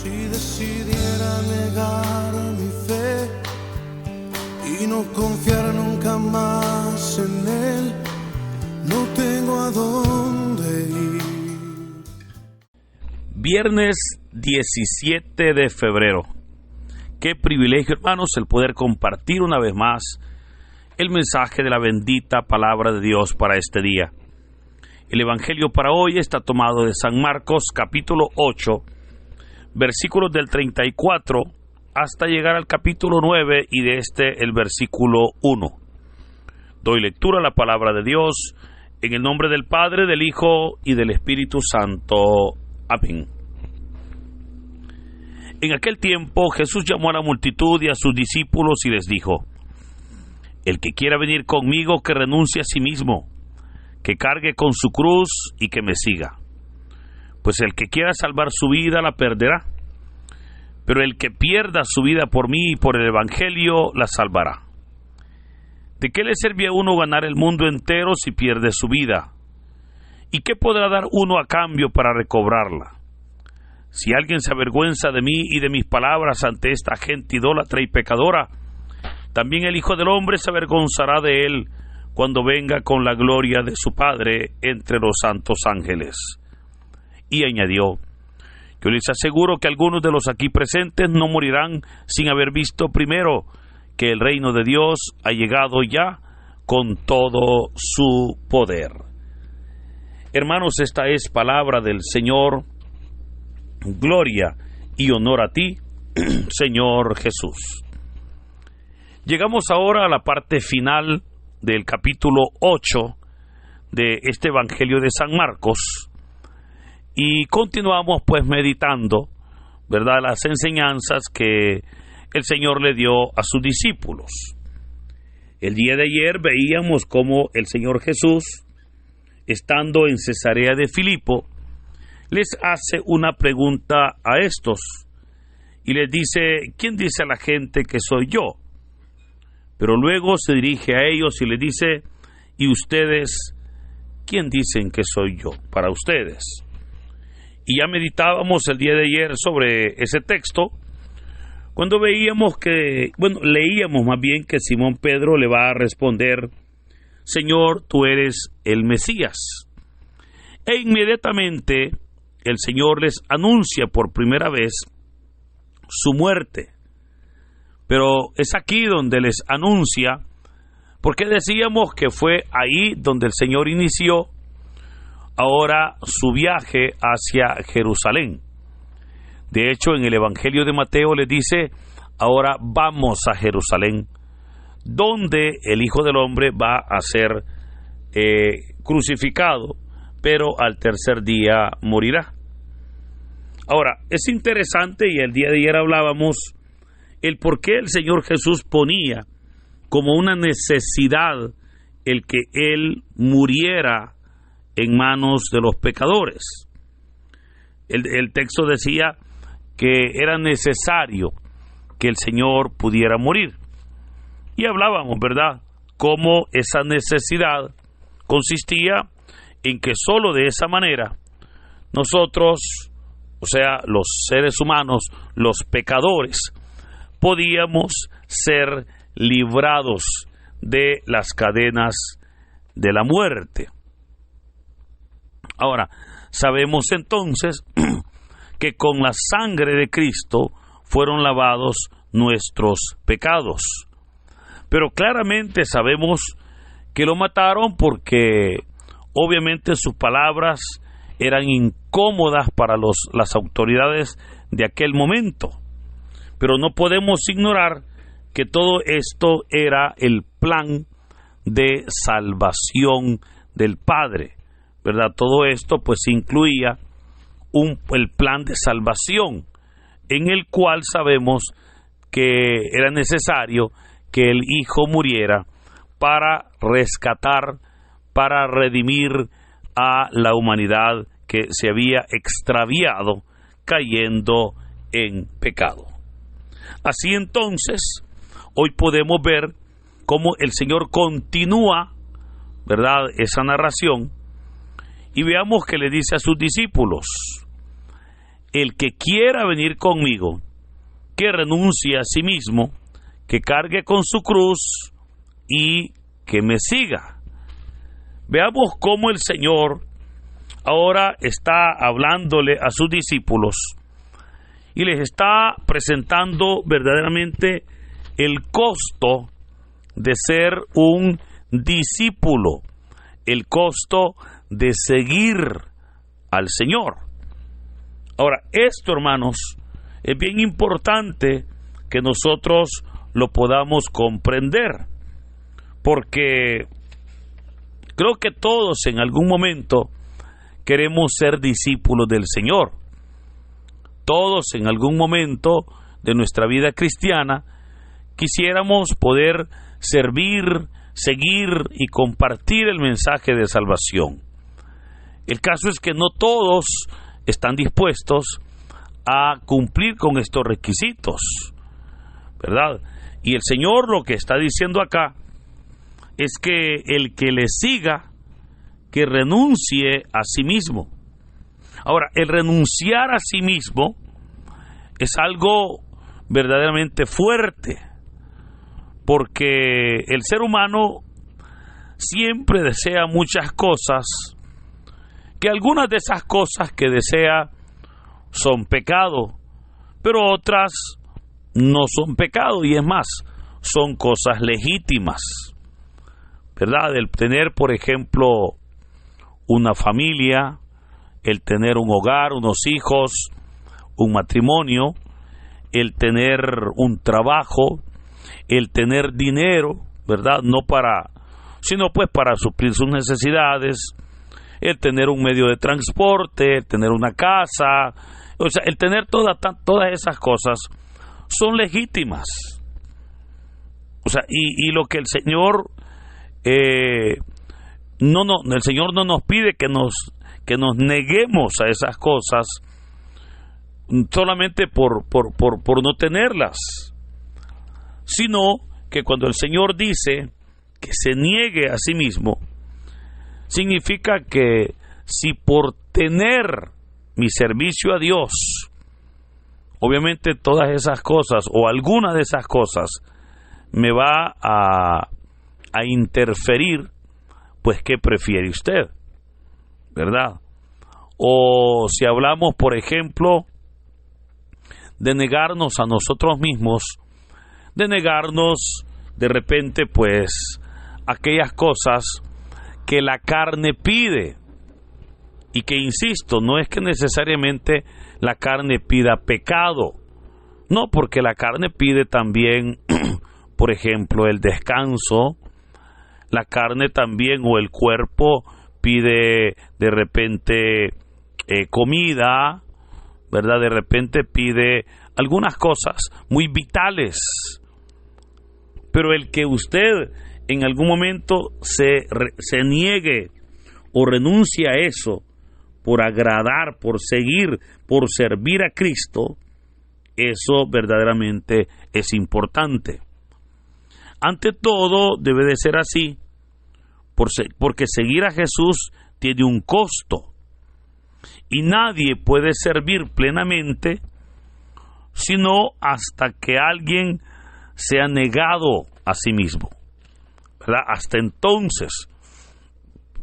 Si decidiera negar mi fe y no confiar nunca más en Él, no tengo a dónde ir. Viernes 17 de febrero. Qué privilegio, hermanos, el poder compartir una vez más el mensaje de la bendita palabra de Dios para este día. El evangelio para hoy está tomado de San Marcos, capítulo 8, versículos del 34 hasta llegar al capítulo 9 y de el versículo 1. Doy lectura a la palabra de Dios en el nombre del Padre, del Hijo y del Espíritu Santo. Amén. En aquel tiempo Jesús llamó a la multitud y a sus discípulos y les dijo: El que quiera venir conmigo, que renuncie a sí mismo, que cargue con su cruz y que me siga. Pues el que quiera salvar su vida la perderá, pero el que pierda su vida por mí y por el evangelio la salvará. ¿De qué le sirve a uno ganar el mundo entero si pierde su vida? ¿Y qué podrá dar uno a cambio para recobrarla? Si alguien se avergüenza de mí y de mis palabras ante esta gente idólatra y pecadora, también el Hijo del Hombre se avergonzará de él cuando venga con la gloria de su Padre entre los santos ángeles. Y añadió: Yo les aseguro que algunos de los aquí presentes no morirán sin haber visto primero que el reino de Dios ha llegado ya con todo su poder. Hermanos, esta es palabra del Señor. Gloria y honor a ti, Señor Jesús. Llegamos ahora a la parte final del capítulo 8 de este Evangelio de San Marcos y continuamos pues meditando, ¿verdad?, las enseñanzas que el Señor le dio a sus discípulos. El día de ayer veíamos cómo el Señor Jesús, estando en Cesarea de Filipo, les hace una pregunta a estos y les dice: ¿Quién dice a la gente que soy yo? Pero luego se dirige a ellos y les dice: ¿y ustedes quién dicen que soy yo para ustedes? Y ya meditábamos el día de ayer sobre ese texto, cuando leíamos más bien que Simón Pedro le va a responder: Señor, tú eres el Mesías. E inmediatamente el Señor les anuncia por primera vez su muerte. Pero es aquí donde les anuncia, porque decíamos que fue ahí donde el Señor inició ahora su viaje hacia Jerusalén. De hecho, en el Evangelio de Mateo le dice: ahora vamos a Jerusalén, donde el Hijo del Hombre va a ser crucificado, pero al tercer día morirá. Ahora, es interesante, y el día de ayer hablábamos el por qué el Señor Jesús ponía como una necesidad el que Él muriera en manos de los pecadores. El texto decía que era necesario que el Señor pudiera morir. Y hablábamos, ¿verdad?, cómo esa necesidad consistía en que solo de esa manera nosotros, o sea, los seres humanos, los pecadores, podíamos ser librados de las cadenas de la muerte. Ahora, sabemos entonces que con la sangre de Cristo fueron lavados nuestros pecados. Pero claramente sabemos que lo mataron porque obviamente sus palabras eran incómodas para las autoridades de aquel momento. Pero no podemos ignorar que todo esto era el plan de salvación del Padre, ¿verdad? Todo esto pues incluía el plan de salvación, en el cual sabemos que era necesario que el Hijo muriera para rescatar, para redimir a la humanidad que se había extraviado cayendo en pecado. Así entonces, hoy podemos ver cómo el Señor continúa, ¿verdad?, esa narración, y veamos que le dice a sus discípulos: el que quiera venir conmigo, que renuncie a sí mismo, que cargue con su cruz y que me siga. Veamos cómo el Señor ahora está hablándole a sus discípulos y les está presentando verdaderamente el costo de ser un discípulo, el costo de seguir al Señor. Ahora, esto, hermanos, es bien importante que nosotros lo podamos comprender, porque creo que todos en algún momento queremos ser discípulos del Señor. Todos en algún momento de nuestra vida cristiana quisiéramos poder servir, seguir y compartir el mensaje de salvación. El caso es que no todos están dispuestos a cumplir con estos requisitos, ¿verdad? Y el Señor lo que está diciendo acá es que el que le siga, que renuncie a sí mismo. Ahora, el renunciar a sí mismo es algo verdaderamente fuerte, porque el ser humano siempre desea muchas cosas, que algunas de esas cosas que desea son pecado, pero otras no son pecado, y es más, son cosas legítimas, ¿verdad? El tener, por ejemplo, una familia, el tener un hogar, unos hijos, un matrimonio, el tener un trabajo, el tener dinero, ¿verdad? No para, sino pues para suplir sus necesidades, el tener un medio de transporte, el tener una casa, o sea, el tener todas esas cosas son legítimas. O sea, y lo que el Señor el Señor no nos pide que nos neguemos a esas cosas solamente por no tenerlas, sino que cuando el Señor dice que se niegue a sí mismo, significa que si por tener mi servicio a Dios, obviamente todas esas cosas o alguna de esas cosas me va a interferir, pues ¿qué prefiere usted? ¿Verdad? O si hablamos, por ejemplo, de negarnos a nosotros mismos, de negarnos de repente pues aquellas cosas que la carne pide, y que, insisto, no es que necesariamente la carne pida pecado, no, porque la carne pide también por ejemplo el descanso, la carne también o el cuerpo pide de repente comida, ¿verdad? De repente pide algunas cosas muy vitales, pero el que usted en algún momento se niegue o renuncie a eso por agradar, por seguir, por servir a Cristo, eso verdaderamente es importante. Ante todo debe de ser así, porque seguir a Jesús tiene un costo, y nadie puede servir plenamente sino hasta que alguien sea negado a sí mismo, ¿verdad? Hasta entonces.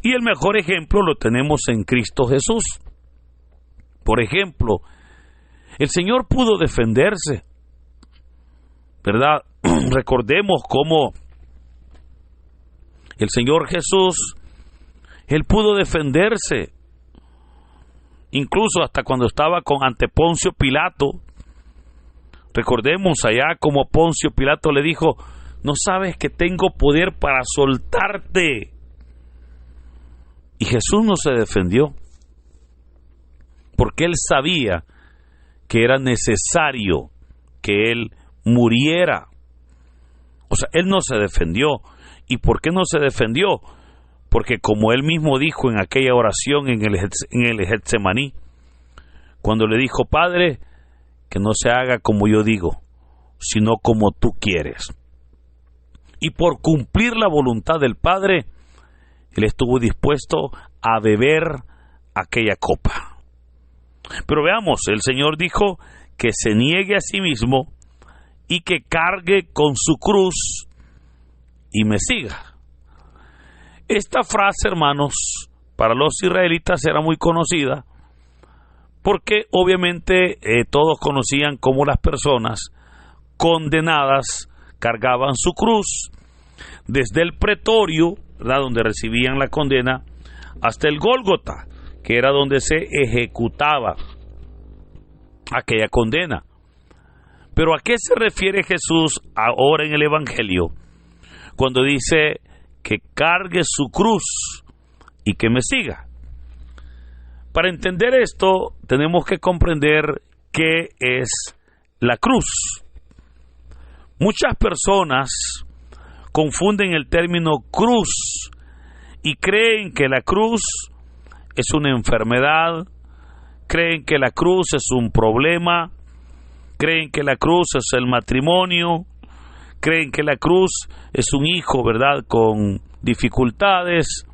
Y el mejor ejemplo lo tenemos en Cristo Jesús. Por ejemplo, el Señor pudo defenderse, ¿verdad? Recordemos cómo el Señor Jesús, Él pudo defenderse, incluso hasta cuando estaba ante Poncio Pilato. Recordemos allá como Poncio Pilato le dijo: ¿no sabes que tengo poder para soltarte? Y Jesús no se defendió, porque Él sabía que era necesario que Él muriera. O sea, Él no se defendió. ¿Y por qué no se defendió? Porque como Él mismo dijo en aquella oración en el Getsemaní, cuando le dijo: Padre, que no se haga como yo digo, sino como tú quieres. Y por cumplir la voluntad del Padre, Él estuvo dispuesto a beber aquella copa. Pero veamos, el Señor dijo que se niegue a sí mismo y que cargue con su cruz y me siga. Esta frase, hermanos, para los israelitas era muy conocida, porque obviamente todos conocían cómo las personas condenadas cargaban su cruz desde el pretorio, ¿verdad?, donde recibían la condena, hasta el Gólgota, que era donde se ejecutaba aquella condena. Pero ¿a qué se refiere Jesús ahora en el Evangelio cuando dice que cargue su cruz y que me siga? Para entender esto, tenemos que comprender qué es la cruz. Muchas personas confunden el término cruz y creen que la cruz es una enfermedad, creen que la cruz es un problema, creen que la cruz es el matrimonio, creen que la cruz es un hijo, ¿verdad?, con dificultades,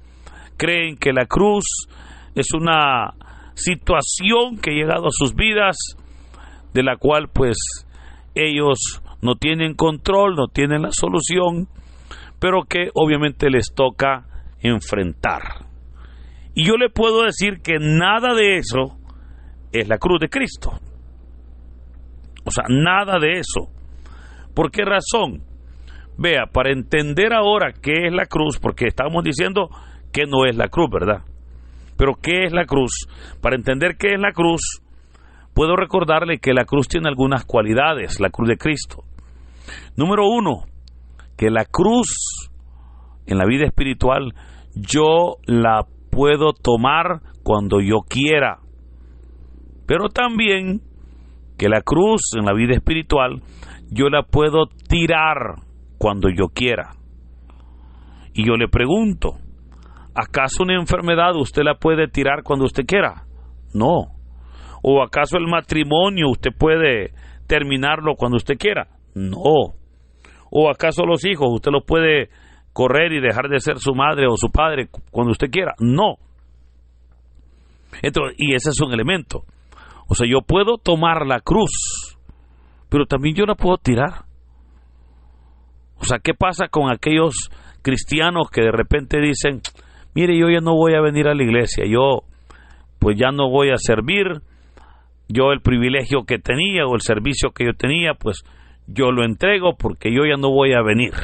creen que la cruz es una situación que ha llegado a sus vidas, de la cual pues ellos no tienen control, no tienen la solución, pero que obviamente les toca enfrentar. Y yo le puedo decir que nada de eso es la cruz de Cristo. O sea, nada de eso. ¿Por qué razón? Vea, para entender ahora qué es la cruz, porque estamos diciendo que no es la cruz, ¿verdad? Pero ¿qué es la cruz? Para entender qué es la cruz, puedo recordarle que la cruz tiene algunas cualidades, la cruz de Cristo. Número 1, que la cruz en la vida espiritual yo la puedo tomar cuando yo quiera, pero también que la cruz en la vida espiritual yo la puedo tirar cuando yo quiera. Y yo le pregunto, ¿acaso una enfermedad usted la puede tirar cuando usted quiera? No. ¿O acaso el matrimonio usted puede terminarlo cuando usted quiera? No. ¿O acaso los hijos usted los puede correr y dejar de ser su madre o su padre cuando usted quiera? No. Entonces, y ese es un elemento. O sea, yo puedo tomar la cruz, pero también yo la puedo tirar. O sea, ¿qué pasa con aquellos cristianos que de repente dicen, mire, yo ya no voy a venir a la iglesia, yo pues ya no voy a servir, yo el privilegio que tenía o el servicio que yo tenía, pues yo lo entrego porque yo ya no voy a venir?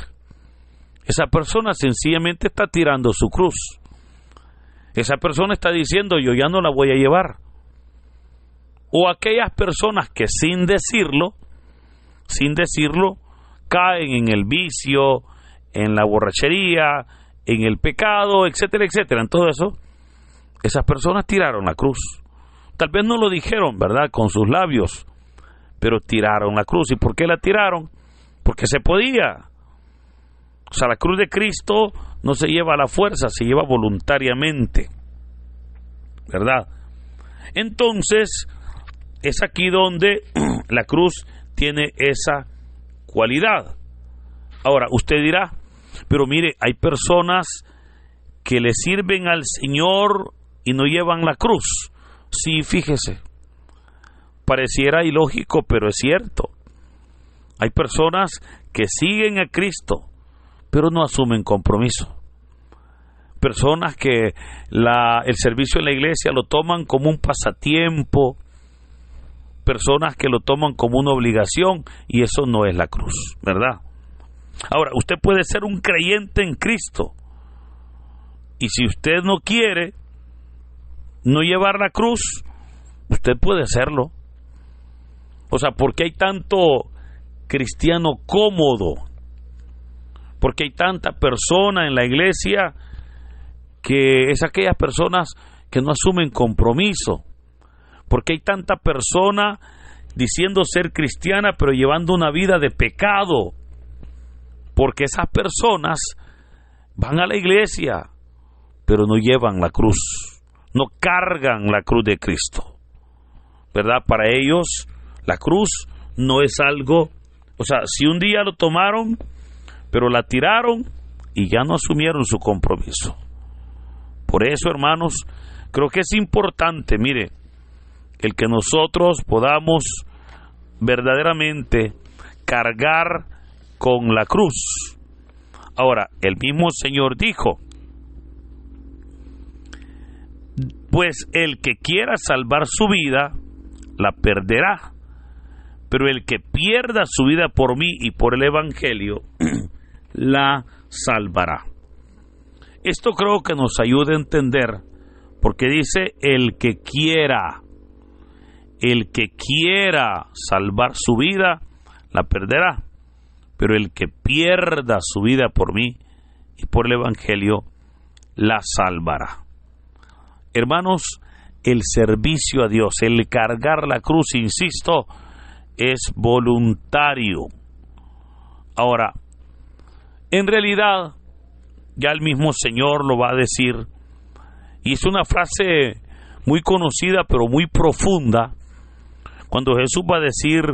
Esa persona sencillamente está tirando su cruz. Esa persona está diciendo, yo ya no la voy a llevar. O aquellas personas que sin decirlo, caen en el vicio, en la borrachería, en el pecado, etcétera, etcétera. En todo eso, esas personas tiraron la cruz. Tal vez no lo dijeron, ¿verdad?, con sus labios, pero tiraron la cruz. ¿Y por qué la tiraron? Porque se podía. O sea, la cruz de Cristo no se lleva a la fuerza, se lleva voluntariamente, ¿verdad? Entonces, es aquí donde la cruz tiene esa cualidad. Ahora, usted dirá, pero mire, hay personas que le sirven al Señor y no llevan la cruz. Sí, fíjese, pareciera ilógico, pero es cierto. Hay personas que siguen a Cristo, pero no asumen compromiso. Personas que el servicio en la iglesia lo toman como un pasatiempo, personas que lo toman como una obligación, y eso no es la cruz, ¿verdad? Ahora, usted puede ser un creyente en Cristo, y si usted no quiere no llevar la cruz, usted puede hacerlo. O sea, ¿por qué hay tanto cristiano cómodo? Porque hay tanta persona en la iglesia que es aquellas personas que no asumen compromiso. Porque hay tanta persona diciendo ser cristiana pero llevando una vida de pecado. Porque esas personas van a la iglesia pero no llevan la cruz, no cargan la cruz de Cristo, ¿verdad? Para ellos la cruz no es algo, o sea, si un día lo tomaron, pero la tiraron y ya no asumieron su compromiso. Por eso, hermanos, creo que es importante, mire, el que nosotros podamos verdaderamente cargar con la cruz. Ahora, el mismo Señor dijo, pues el que quiera salvar su vida, la perderá, pero el que pierda su vida por mí y por el Evangelio, la salvará. Esto creo que nos ayuda a entender, porque dice el que quiera salvar su vida, la perderá, pero el que pierda su vida por mí y por el Evangelio, la salvará. Hermanos, el servicio a Dios, el cargar la cruz, insisto, es voluntario. Ahora, en realidad, ya el mismo Señor lo va a decir, y es una frase muy conocida, pero muy profunda, cuando Jesús va a decir,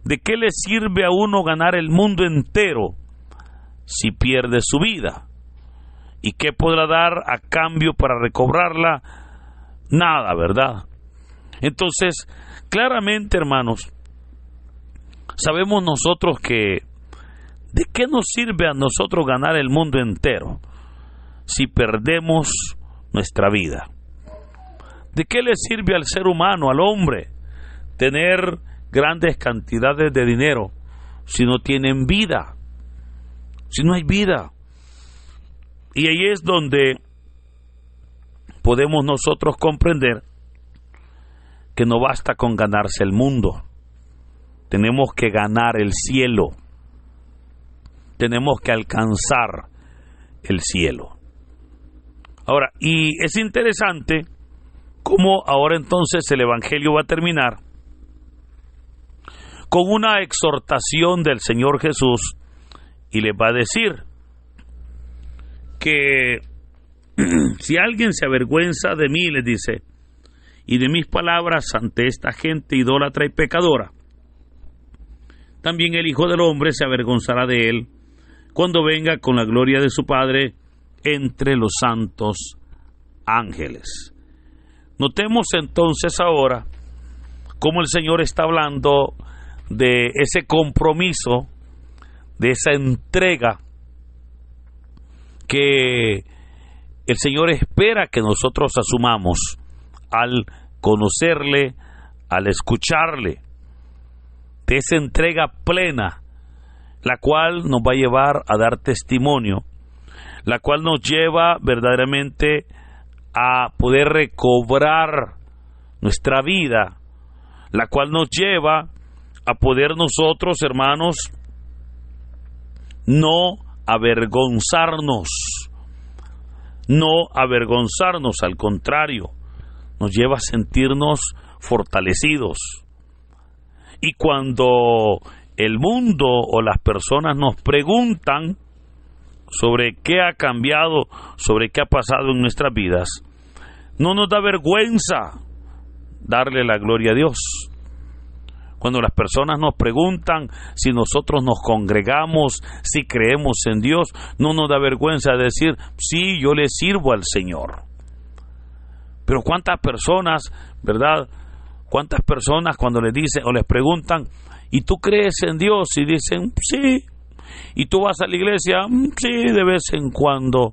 ¿de qué le sirve a uno ganar el mundo entero si pierde su vida? ¿Y qué podrá dar a cambio para recobrarla? Nada, ¿verdad? Entonces, claramente, hermanos, sabemos nosotros que ¿de qué nos sirve a nosotros ganar el mundo entero si perdemos nuestra vida? ¿De qué le sirve al ser humano, al hombre, tener grandes cantidades de dinero si no tienen vida? Si no hay vida. Y ahí es donde podemos nosotros comprender que no basta con ganarse el mundo. Tenemos que ganar el cielo. Tenemos que alcanzar el cielo. Ahora, y es interesante cómo ahora entonces el Evangelio va a terminar con una exhortación del Señor Jesús, y les va a decir que si alguien se avergüenza de mí, les dice, y de mis palabras ante esta gente idólatra y pecadora, también el Hijo del Hombre se avergonzará de él cuando venga con la gloria de su Padre entre los santos ángeles. Notemos entonces ahora cómo el Señor está hablando de ese compromiso, de esa entrega que el Señor espera que nosotros asumamos al conocerle, al escucharle, de esa entrega plena, la cual nos va a llevar a dar testimonio, la cual nos lleva verdaderamente a poder recobrar nuestra vida, la cual nos lleva a poder nosotros, hermanos, no avergonzarnos, al contrario, nos lleva a sentirnos fortalecidos. Y cuando el mundo o las personas nos preguntan sobre qué ha cambiado, sobre qué ha pasado en nuestras vidas, no nos da vergüenza darle la gloria a Dios. Cuando las personas nos preguntan si nosotros nos congregamos, si creemos en Dios, no nos da vergüenza decir, sí, yo le sirvo al Señor. Pero cuántas personas, ¿verdad? Cuántas personas cuando les dicen o les preguntan, ¿y tú crees en Dios? Y dicen, sí. ¿Y tú vas a la iglesia? Sí, de vez en cuando.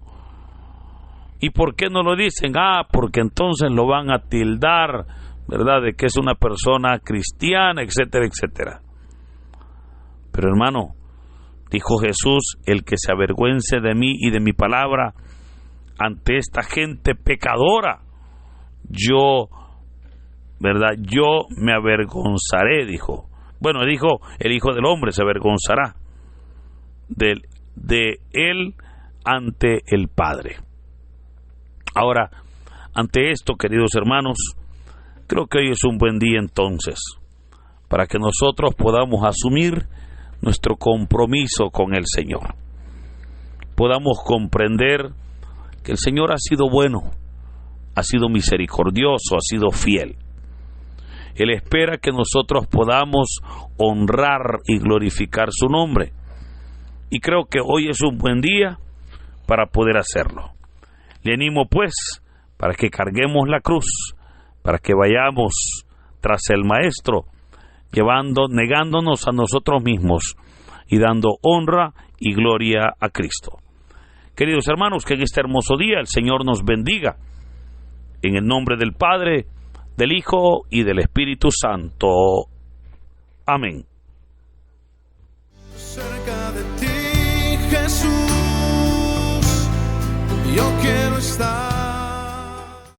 ¿Y por qué no lo dicen? Porque entonces lo van a tildar, ¿verdad?, de que es una persona cristiana, etcétera, etcétera. Pero hermano, dijo Jesús, el que se avergüence de mí y de mi palabra ante esta gente pecadora, yo me avergonzaré, dijo. Bueno, dijo, el Hijo del Hombre se avergonzará de él ante el Padre. Ahora, ante esto, queridos hermanos, creo que hoy es un buen día entonces para que nosotros podamos asumir nuestro compromiso con el Señor. Podamos comprender que el Señor ha sido bueno, ha sido misericordioso, ha sido fiel. Él espera que nosotros podamos honrar y glorificar su nombre. Y creo que hoy es un buen día para poder hacerlo. Le animo pues para que carguemos la cruz, para que vayamos tras el Maestro, negándonos a nosotros mismos y dando honra y gloria a Cristo. Queridos hermanos, que en este hermoso día el Señor nos bendiga. En el nombre del Padre, del Hijo y del Espíritu Santo. Amén.